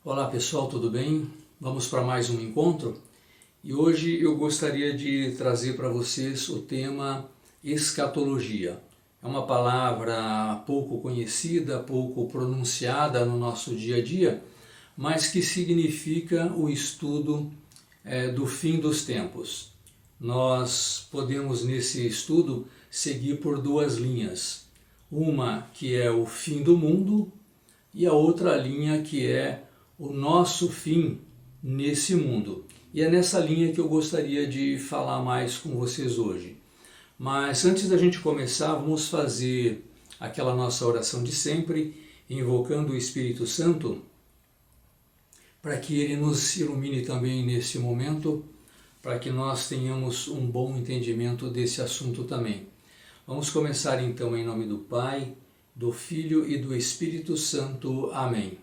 Olá pessoal, tudo bem? Vamos para mais um encontro e hoje eu gostaria de trazer para vocês o tema escatologia. É uma palavra pouco conhecida, pouco pronunciada no nosso dia a dia, mas que significa o estudo do fim dos tempos. Nós podemos nesse estudo seguir por duas linhas. Uma que é o fim do mundo e a outra linha que é o nosso fim nesse mundo. E é nessa linha que eu gostaria de falar mais com vocês hoje. Mas antes da gente começar, vamos fazer aquela nossa oração de sempre, invocando o Espírito Santo, para que ele nos ilumine também nesse momento, para que nós tenhamos um bom entendimento desse assunto também. Vamos começar então em nome do Pai, do Filho e do Espírito Santo. Amém.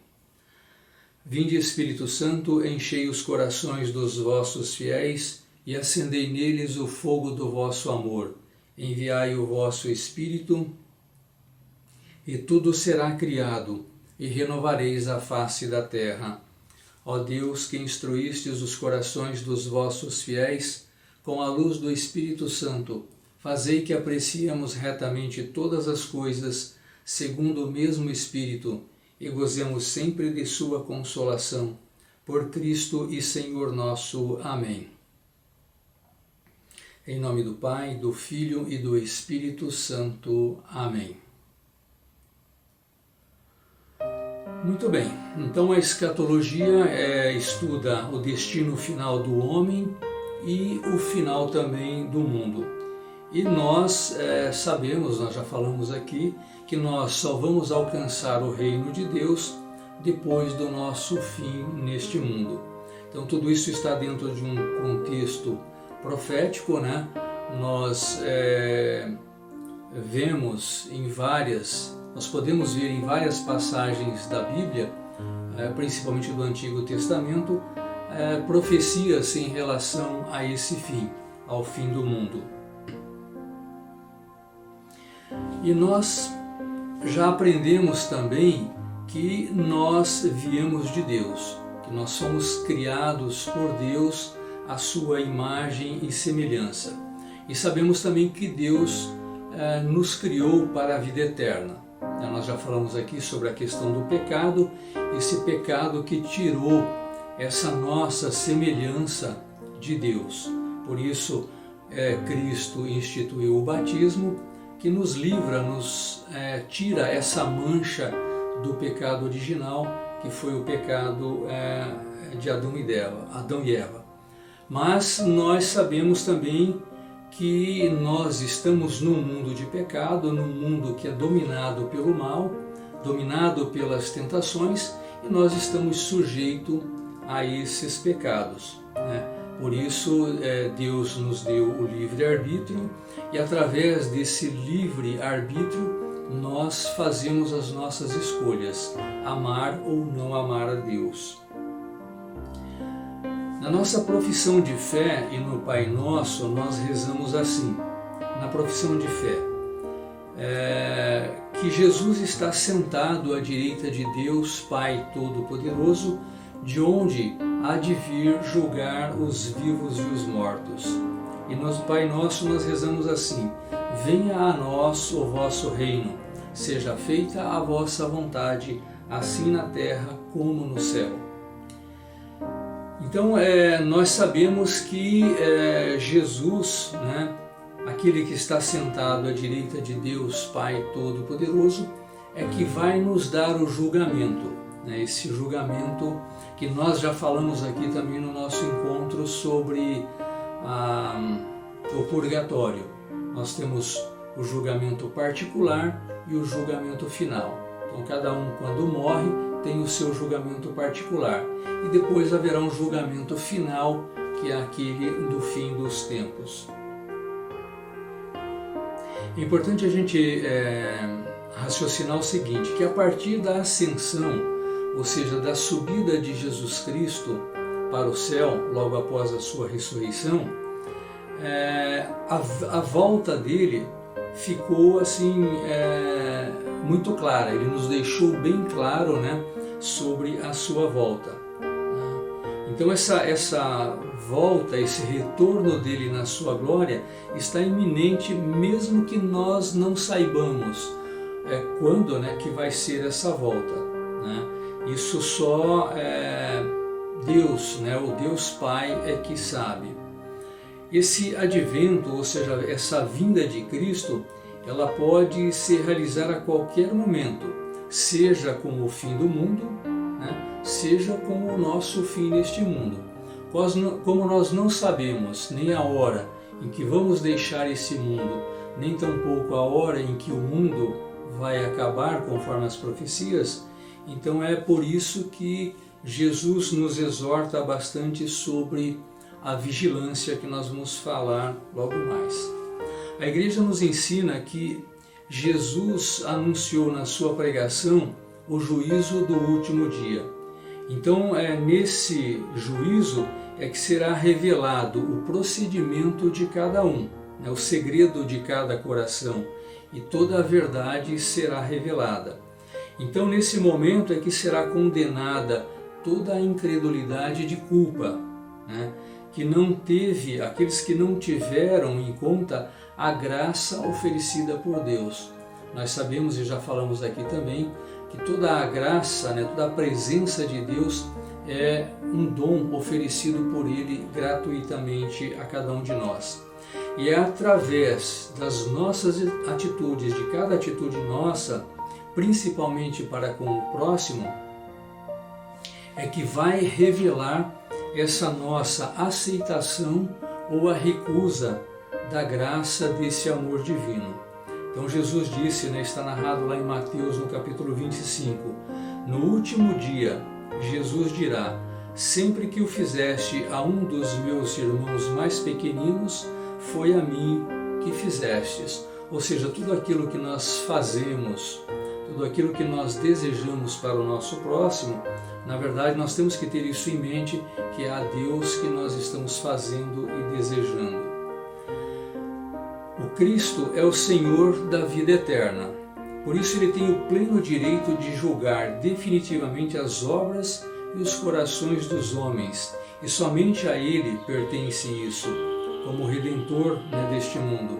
Vinde, Espírito Santo, enchei os corações dos vossos fiéis e acendei neles o fogo do vosso amor. Enviai o vosso Espírito, e tudo será criado, e renovareis a face da terra. Ó Deus, que instruístes os corações dos vossos fiéis, com a luz do Espírito Santo, fazei que apreciemos retamente todas as coisas, segundo o mesmo Espírito, e gozemos sempre de sua consolação. Por Cristo e Senhor nosso. Amém. Em nome do Pai, do Filho e do Espírito Santo. Amém. Muito bem, então a escatologia estuda o destino final do homem e o final também do mundo. E nós sabemos, nós já falamos aqui, que nós só vamos alcançar o reino de Deus depois do nosso fim neste mundo. Então tudo isso está dentro de um contexto profético, né? Nós podemos ver em várias passagens da Bíblia, principalmente do Antigo Testamento, profecias em relação a esse fim, ao fim do mundo. E nós já aprendemos também que nós viemos de Deus, que nós somos criados por Deus à sua imagem e semelhança. E sabemos também que Deus nos criou para a vida eterna. Nós já falamos aqui sobre a questão do pecado, esse pecado que tirou essa nossa semelhança de Deus. Por isso, Cristo instituiu o batismo, que nos livra, tira essa mancha do pecado original, que foi o pecado de Adão e Eva. Mas nós sabemos também que nós estamos num mundo de pecado, num mundo que é dominado pelo mal, dominado pelas tentações, e nós estamos sujeitos a esses pecados, né? Por isso, Deus nos deu o livre-arbítrio e através desse livre-arbítrio nós fazemos as nossas escolhas, amar ou não amar a Deus. Na nossa profissão de fé e no Pai Nosso, nós rezamos assim, na profissão de fé, que Jesus está sentado à direita de Deus, Pai Todo-Poderoso, de onde há de vir julgar os vivos e os mortos. E no Pai Nosso nós rezamos assim: venha a nós o vosso reino, seja feita a vossa vontade, assim na terra como no céu. Então nós sabemos que Jesus, né, aquele que está sentado à direita de Deus Pai Todo-Poderoso, é que vai nos dar o julgamento, né, esse julgamento que nós já falamos aqui também no nosso encontro sobre o purgatório. Nós temos o julgamento particular e o julgamento final. Então cada um, quando morre, tem o seu julgamento particular. E depois haverá um julgamento final, que é aquele do fim dos tempos. É importante a gente raciocinar o seguinte, que a partir da ascensão, ou seja, da subida de Jesus Cristo para o céu logo após a sua ressurreição, a volta dele ficou assim muito clara. Ele nos deixou bem claro, né, sobre a sua volta. Então essa volta, esse retorno dele na sua glória está iminente, mesmo que nós não saibamos quando, né, que vai ser essa volta, né? Isso só Deus, né, o Deus Pai é que sabe. Esse advento, ou seja, essa vinda de Cristo, ela pode se realizar a qualquer momento, seja com o fim do mundo, né, seja com o nosso fim neste mundo. Como nós não sabemos nem a hora em que vamos deixar esse mundo, nem tampouco a hora em que o mundo vai acabar conforme as profecias, então é por isso que Jesus nos exorta bastante sobre a vigilância, que nós vamos falar logo mais. A igreja nos ensina que Jesus anunciou na sua pregação o juízo do último dia. Então nesse juízo que será revelado o procedimento de cada um, né, o segredo de cada coração, e toda a verdade será revelada. Então nesse momento que será condenada toda a incredulidade de culpa, né, aqueles que não tiveram em conta a graça oferecida por Deus. Nós sabemos, e já falamos aqui também, que toda a graça, né, toda a presença de Deus é um dom oferecido por Ele gratuitamente a cada um de nós. E é através das nossas atitudes, de cada atitude nossa, principalmente para com o próximo, que vai revelar essa nossa aceitação ou a recusa da graça desse amor divino. Então Jesus disse, né, está narrado lá em Mateus no capítulo 25, no último dia Jesus dirá: sempre que o fizeste a um dos meus irmãos mais pequeninos, foi a mim que fizestes. Ou seja, tudo aquilo que nós fazemos, tudo aquilo que nós desejamos para o nosso próximo, na verdade nós temos que ter isso em mente, que é a Deus que nós estamos fazendo e desejando. O Cristo é o Senhor da vida eterna. Por isso ele tem o pleno direito de julgar definitivamente as obras e os corações dos homens, e somente a ele pertence isso, como Redentor, né, deste mundo.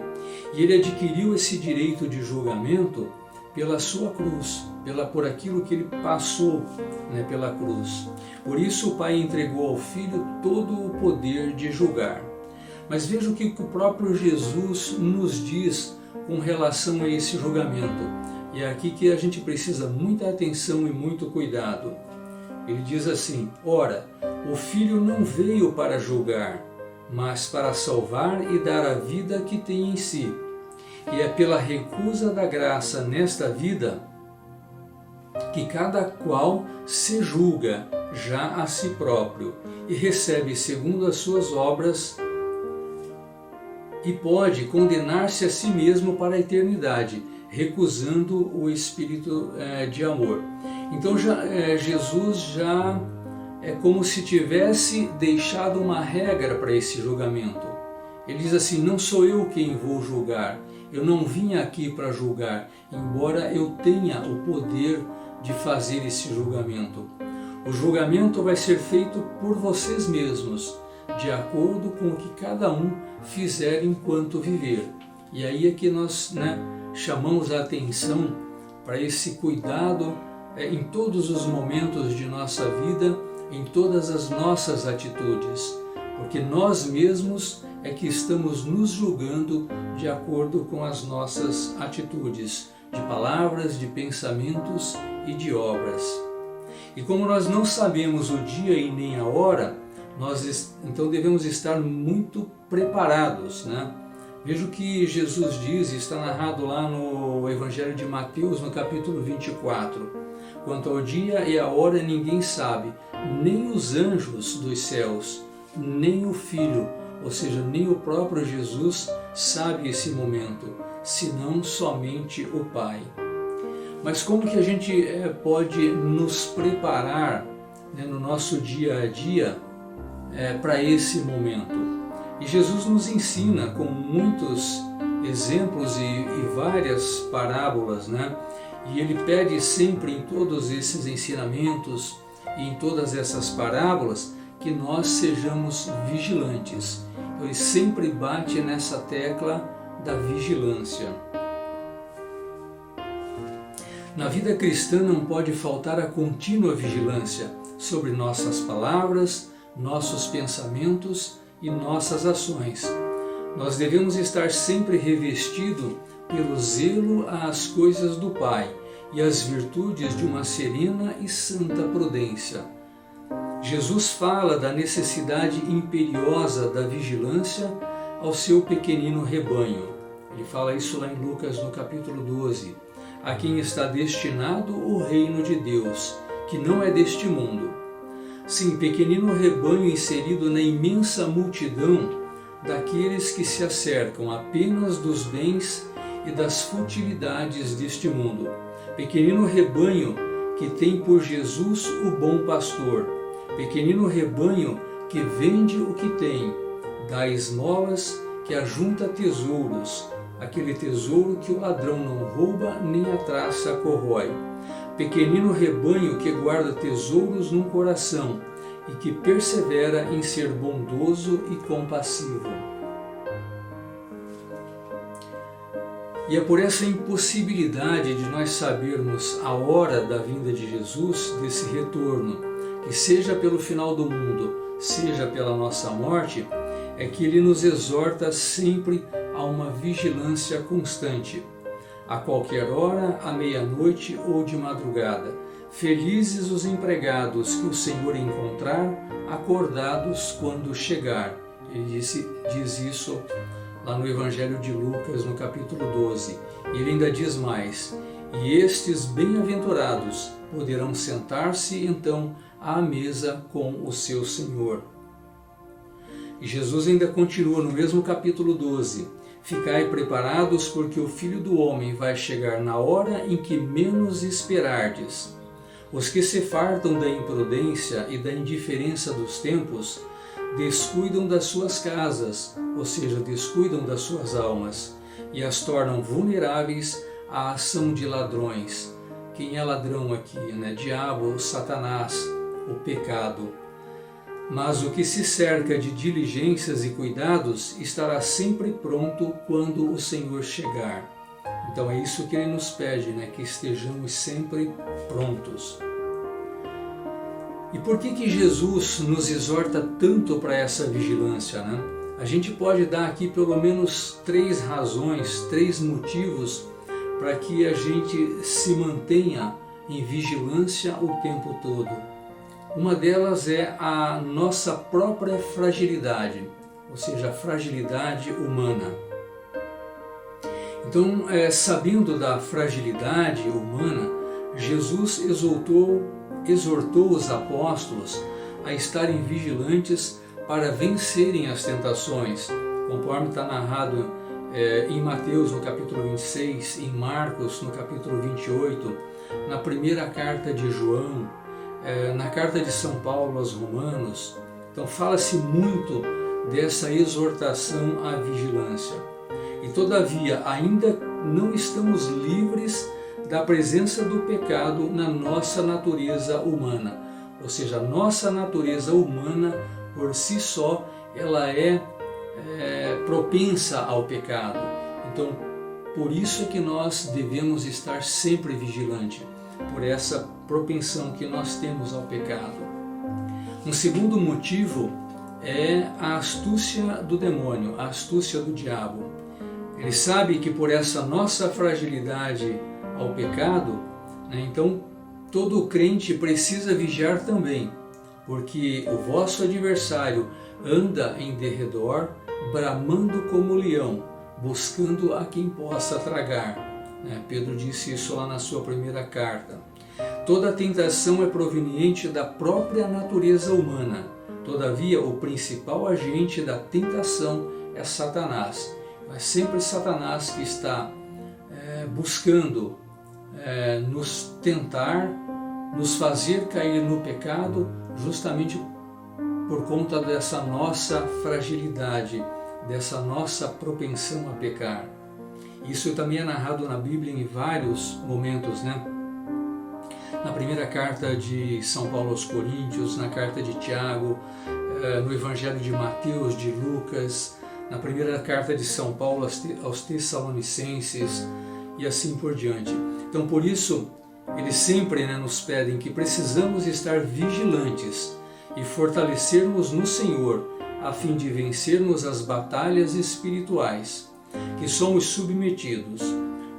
E ele adquiriu esse direito de julgamento pela sua cruz, por aquilo que ele passou, né, pela cruz. Por isso o Pai entregou ao Filho todo o poder de julgar. Mas veja o que o próprio Jesus nos diz com relação a esse julgamento. E é aqui que a gente precisa muita atenção e muito cuidado. Ele diz assim: ora, o Filho não veio para julgar, mas para salvar e dar a vida que tem em si. E é pela recusa da graça nesta vida que cada qual se julga já a si próprio e recebe segundo as suas obras, e pode condenar-se a si mesmo para a eternidade, recusando o Espírito de amor. Então Jesus já é como se tivesse deixado uma regra para esse julgamento. Ele diz assim: não sou eu quem vou julgar, eu não vim aqui para julgar, embora eu tenha o poder de fazer esse julgamento. O julgamento vai ser feito por vocês mesmos, de acordo com o que cada um fizer enquanto viver. E aí é que nós, chamamos a atenção para esse cuidado em todos os momentos de nossa vida, em todas as nossas atitudes, porque nós mesmos é que estamos nos julgando de acordo com as nossas atitudes, de palavras, de pensamentos e de obras. E como nós não sabemos o dia e nem a hora, nós então devemos estar muito preparados, Veja o que Jesus diz, está narrado lá no Evangelho de Mateus, no capítulo 24. Quanto ao dia e a hora ninguém sabe, nem os anjos dos céus, nem o Filho, ou seja, nem o próprio Jesus sabe esse momento, senão somente o Pai. Mas como que a gente pode nos preparar no nosso dia a dia para esse momento. E Jesus nos ensina com muitos exemplos e várias parábolas, né? E ele pede sempre em todos esses ensinamentos e em todas essas parábolas que nós sejamos vigilantes. Ele sempre bate nessa tecla da vigilância. Na vida cristã não pode faltar a contínua vigilância sobre nossas palavras, nossos pensamentos e nossas ações. Nós devemos estar sempre revestidos pelo zelo às coisas do Pai e às virtudes de uma serena e santa prudência. Jesus fala da necessidade imperiosa da vigilância ao seu pequenino rebanho. Ele fala isso lá em Lucas, no capítulo 12. A quem está destinado o reino de Deus, que não é deste mundo. Sim, pequenino rebanho inserido na imensa multidão daqueles que se acercam apenas dos bens e das futilidades deste mundo. Pequenino rebanho que tem por Jesus o bom pastor. Pequenino rebanho que vende o que tem, dá esmolas, que ajunta tesouros, aquele tesouro que o ladrão não rouba nem a traça corrói. Pequenino rebanho que guarda tesouros no coração e que persevera em ser bondoso e compassivo. E é por essa impossibilidade de nós sabermos a hora da vinda de Jesus, desse retorno, que seja pelo final do mundo, seja pela nossa morte, é que ele nos exorta sempre a uma vigilância constante. A qualquer hora, à meia-noite ou de madrugada. Felizes os empregados que o Senhor encontrar, acordados quando chegar. Ele diz isso lá no Evangelho de Lucas, no capítulo 12. E ele ainda diz mais: e estes bem-aventurados poderão sentar-se então à mesa com o seu Senhor. E Jesus ainda continua no mesmo capítulo 12. Ficai preparados, porque o Filho do Homem vai chegar na hora em que menos esperardes. Os que se fartam da imprudência e da indiferença dos tempos, descuidam das suas casas, ou seja, descuidam das suas almas, e as tornam vulneráveis à ação de ladrões. Quem é ladrão aqui, né? Diabo, Satanás, o pecado. Mas o que se cerca de diligências e cuidados estará sempre pronto quando o Senhor chegar. Então é isso que ele nos pede, né? Que estejamos sempre prontos. E por que Jesus nos exorta tanto para essa vigilância, né? A gente pode dar aqui pelo menos 3 razões, 3 motivos para que a gente se mantenha em vigilância o tempo todo. Uma delas é a nossa própria fragilidade, ou seja, a fragilidade humana. Então, sabendo da fragilidade humana, Jesus exortou os apóstolos a estarem vigilantes para vencerem as tentações, conforme está narrado em Mateus, no capítulo 26, em Marcos, no capítulo 28, na primeira carta de João, na carta de São Paulo aos Romanos. Então fala-se muito dessa exortação à vigilância. E todavia ainda não estamos livres da presença do pecado na nossa natureza humana. Ou seja, a nossa natureza humana por si só ela é propensa ao pecado. Então por isso é que nós devemos estar sempre vigilantes, por essa propensão que nós temos ao pecado. Um segundo motivo é a astúcia do demônio, a astúcia do diabo. Ele sabe que por essa nossa fragilidade ao pecado, né, então todo crente precisa vigiar também, porque o vosso adversário anda em derredor, bramando como leão, buscando a quem possa tragar. Pedro disse isso lá na sua primeira carta. Toda tentação é proveniente da própria natureza humana. Todavia, o principal agente da tentação é Satanás. É sempre Satanás que está buscando nos tentar, nos fazer cair no pecado, justamente por conta dessa nossa fragilidade, dessa nossa propensão a pecar. Isso também é narrado na Bíblia em vários momentos, né? Na primeira carta de São Paulo aos Coríntios, na carta de Tiago, no Evangelho de Mateus, de Lucas, na primeira carta de São Paulo aos Tessalonicenses e assim por diante. Então, por isso, eles sempre nos pedem que precisamos estar vigilantes e fortalecermos no Senhor, a fim de vencermos as batalhas espirituais, que somos submetidos.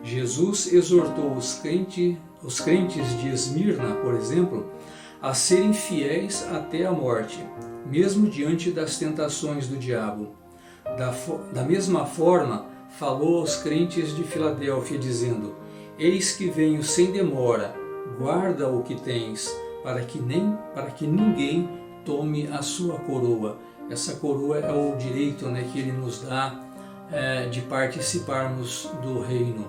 Jesus exortou os crentes de Esmirna, por exemplo, a serem fiéis até a morte, mesmo diante das tentações do diabo. Da mesma forma, falou aos crentes de Filadélfia, dizendo: Eis que venho sem demora, guarda o que tens, para que ninguém tome a sua coroa. Essa coroa é o direito que Ele nos dá de participarmos do reino.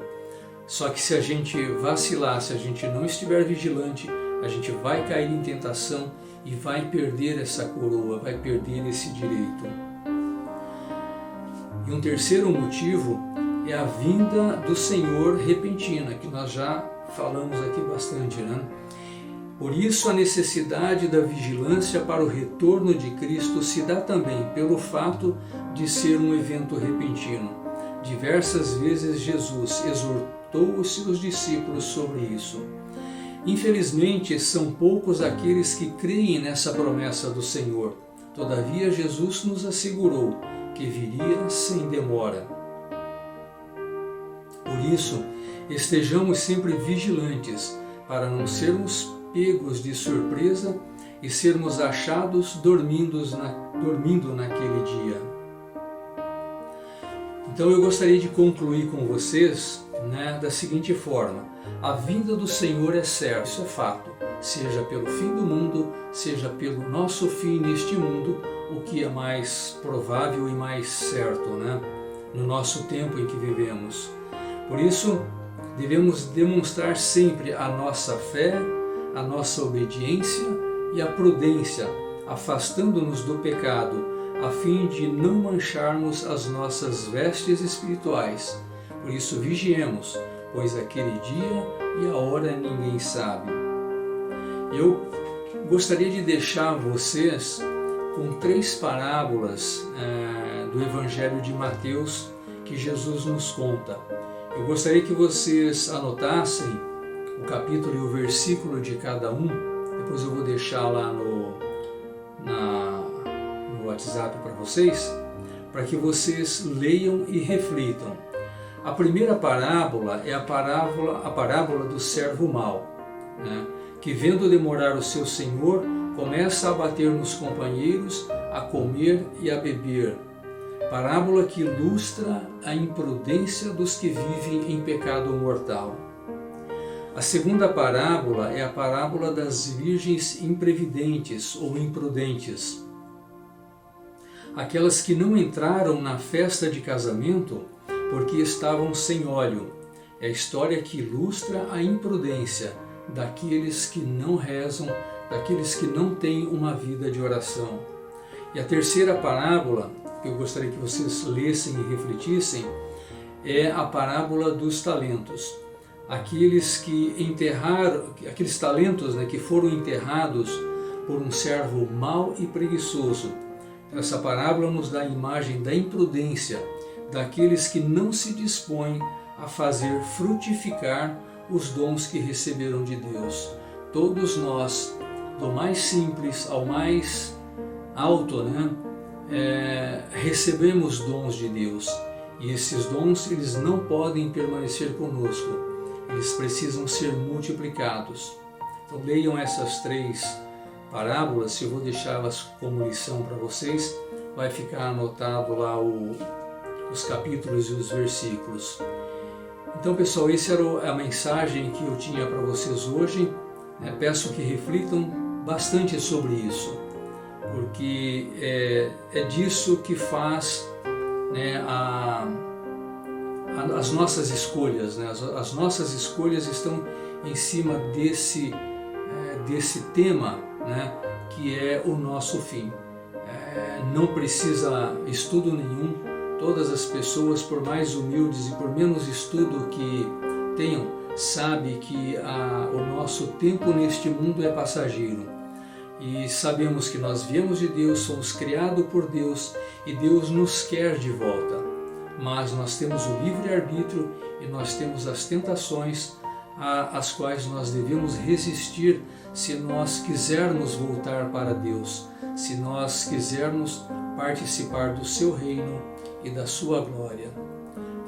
Só que se a gente vacilar, se a gente não estiver vigilante, a gente vai cair em tentação e vai perder essa coroa, vai perder esse direito. E um terceiro motivo é a vinda do Senhor repentina, que nós já falamos aqui bastante, né? Por isso a necessidade da vigilância para o retorno de Cristo se dá também pelo fato de ser um evento repentino. Diversas vezes Jesus exortou os seus discípulos sobre isso. Infelizmente, são poucos aqueles que creem nessa promessa do Senhor. Todavia, Jesus nos assegurou que viria sem demora. Por isso, estejamos sempre vigilantes para não sermos pegos de surpresa e sermos achados dormindo naquele dia. Então eu gostaria de concluir com vocês da seguinte forma: a vinda do Senhor é certa, isso é fato, seja pelo fim do mundo, seja pelo nosso fim neste mundo, o que é mais provável e mais certo, no nosso tempo em que vivemos. Por isso, devemos demonstrar sempre a nossa fé, a nossa obediência e a prudência, afastando-nos do pecado, a fim de não mancharmos as nossas vestes espirituais. Por isso vigiemos, pois aquele dia e a hora ninguém sabe. Eu gostaria de deixar vocês com 3 parábolas do Evangelho de Mateus que Jesus nos conta. Eu gostaria que vocês anotassem o capítulo e o versículo de cada um. Depois eu vou deixar lá no WhatsApp para vocês, para que vocês leiam e reflitam. A primeira parábola é a parábola do servo mau, que vendo demorar o seu senhor, começa a bater nos companheiros, a comer e a beber. Parábola que ilustra a imprudência dos que vivem em pecado mortal. A segunda parábola é a parábola das virgens imprevidentes ou imprudentes. Aquelas que não entraram na festa de casamento porque estavam sem óleo. É a história que ilustra a imprudência daqueles que não rezam, daqueles que não têm uma vida de oração. E a terceira parábola, que eu gostaria que vocês lessem e refletissem, é a parábola dos talentos. Aqueles talentos que foram enterrados por um servo mau e preguiçoso. Essa parábola nos dá a imagem da imprudência daqueles que não se dispõem a fazer frutificar os dons que receberam de Deus. Todos nós, do mais simples ao mais alto, recebemos dons de Deus. E esses dons, eles não podem permanecer conosco. Eles precisam ser multiplicados. Então leiam essas 3 parábolas, eu vou deixá-las como lição para vocês. Vai ficar anotado lá os capítulos e os versículos. Então, pessoal, essa era a mensagem que eu tinha para vocês hoje. Peço que reflitam bastante sobre isso, porque é disso que faz as nossas escolhas. As nossas escolhas estão em cima desse tema, que é o nosso fim. não precisa estudo nenhum. Todas as pessoas, por mais humildes e por menos estudo que tenham, sabem que o nosso tempo neste mundo é passageiro. E sabemos que nós viemos de Deus, somos criados por Deus e Deus nos quer de volta. Mas nós temos o livre-arbítrio e nós temos as tentações às quais nós devemos resistir se nós quisermos voltar para Deus, se nós quisermos participar do seu reino e da sua glória.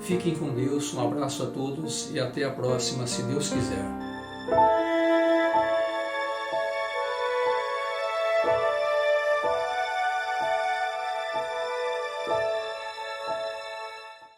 Fiquem com Deus, um abraço a todos e até a próxima, se Deus quiser.